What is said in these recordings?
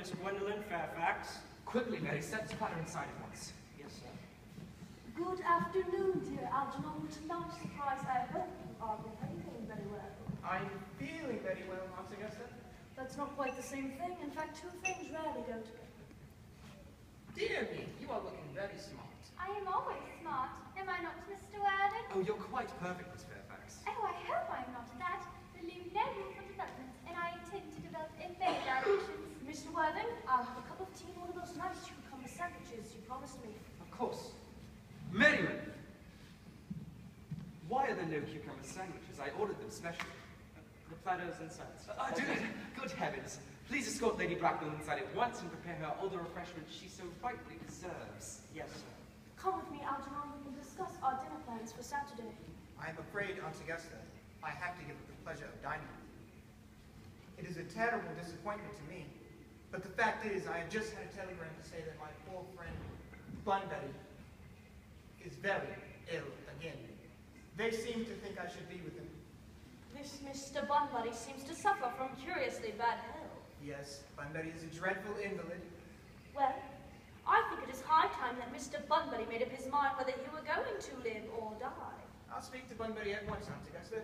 Miss Gwendolyn Fairfax. Quickly, Mary, set this platter inside at once. Yes, sir. Good afternoon, dear Algernon. To my surprise, I hope you are behaving very well. I'm feeling very well, Aunt Augusta. That's not quite the same thing. In fact, two things rarely go together. Dear me, you are looking very smart. I am always smart. Am I not, Mr. Worthing? Oh, you're quite perfect, Miss Fairfax. Oh, I hope I'm not that. There leave no room for development, and I intend to develop in many directions. Mr. Worthing, I'll have a cup of tea and one of those nice cucumber sandwiches you promised me. Of course. Merriman! Why are there no cucumber sandwiches? I ordered them specially. The platter's inside. Do it! Good heavens! Please escort Lady Bracknell inside at once and prepare her all the refreshment she so rightly deserves. Yes, sir. Come with me, Algernon. We can discuss our dinner plans for Saturday. I am afraid, Aunt Augusta, I have to give up the pleasure of dining with you. It is a terrible disappointment to me, but the fact is I have just had a telegram to say that my poor friend Bunbury is very ill again. They seem to think I should be with him. This Mr. Bunbury seems to suffer from curiously bad health. Yes, Bunbury is a dreadful invalid. Well, I think it is high time that Mr. Bunbury made up his mind whether he were going to live or die. I'll speak to Bunbury at once, Aunt Augusta,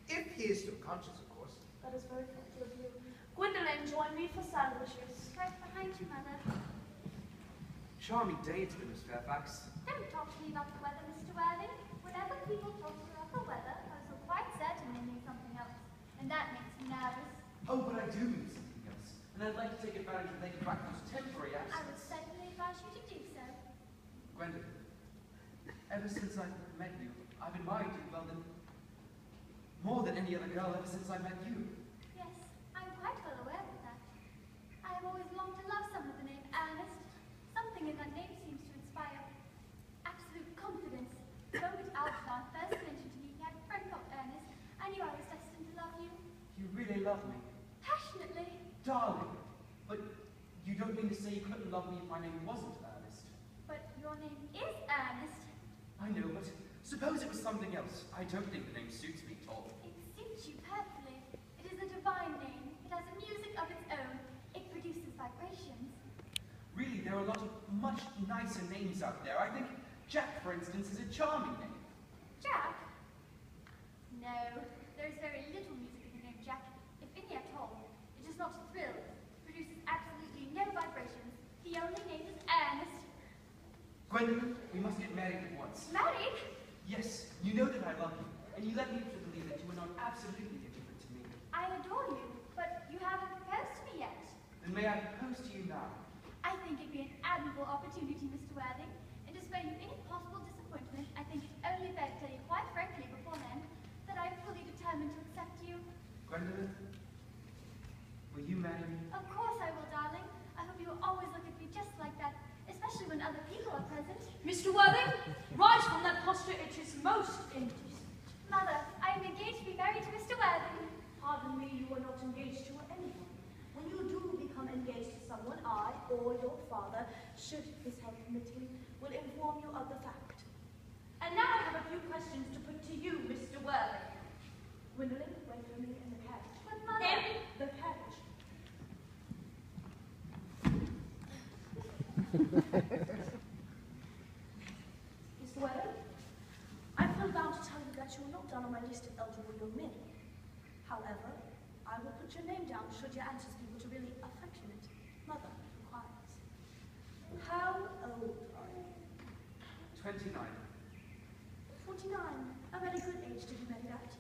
if he is still conscious, of course. That is very thoughtful of you. Gwendolyn, join me for sandwiches. Right behind you, Mother. Charming day it's been, Miss Fairfax. Don't talk to me about the weather, Mr. Worthing. Whenever people talk to me about the weather, I feel quite certain they mean something else. And that makes me nervous. Oh, but I do mean something else. And I'd like to take advantage of Lady Bracknell's temporary I absence. would certainly advise you to do so. Gwendolyn, ever since I met you, I've admired you, well, more than any other girl ever since I met you. Yes, I'm quite well aware of that. I have always longed to love someone with the name Earnest. Something in that name seems to inspire absolute confidence. The moment Algernon first mentioned to me he had a friend called Earnest, I knew I was destined to love you. You really love me. Passionately. Darling, but you don't mean to say you couldn't love me if my name wasn't Ernest? But your name is Earnest. I know, but suppose it was something else. I don't think the name suits me at all. It suits you perfectly. It is a divine name. It has a music of its own. It produces vibrations. Really, there are a lot of much nicer names out there. I think Jack, for instance, is a charming name. Jack? No, there is very little music in the name Jack, if any at all. It does not thrill, produces absolutely no vibrations. The only name is Earnest. Gwendolyn, we must get married at once. Married? Yes, you know that I love you, and you led me to believe that you were not absolutely indifferent to me. I adore you, but you haven't proposed to me yet. Then may I propose to you now? I think it'd be an admirable opportunity, Mr. Worthing, and to spare you any possible disappointment, I think it's only fair to tell you quite frankly beforehand that I'm fully determined to accept you. Gwendolyn, will you marry me? Of course I will, darling. I hope you will always look at me just like that, especially when other people are present. Mr. Worthing, rise from that posture. It is most indecent. Mother, I am engaged to be married to Mr. Worthing. Pardon me, you are not engaged to anyone. When you do become engaged to someone, I, or your father, should his health permit him, will inform you of the fact. And now I have a few questions to put to you, Mr. Worthing. Gwendolyn, wait for me in the carriage. But Mother... In the carriage. Mr. Worthing, I feel bound to tell you that you are not down on my list of eligible young men. However, I will put your name down should your answers be what a really affectionate mother requires. How old are you? 29. 49. A very good age to be married at.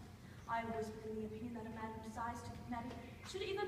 I have always been in the opinion that a man who desires to get married should either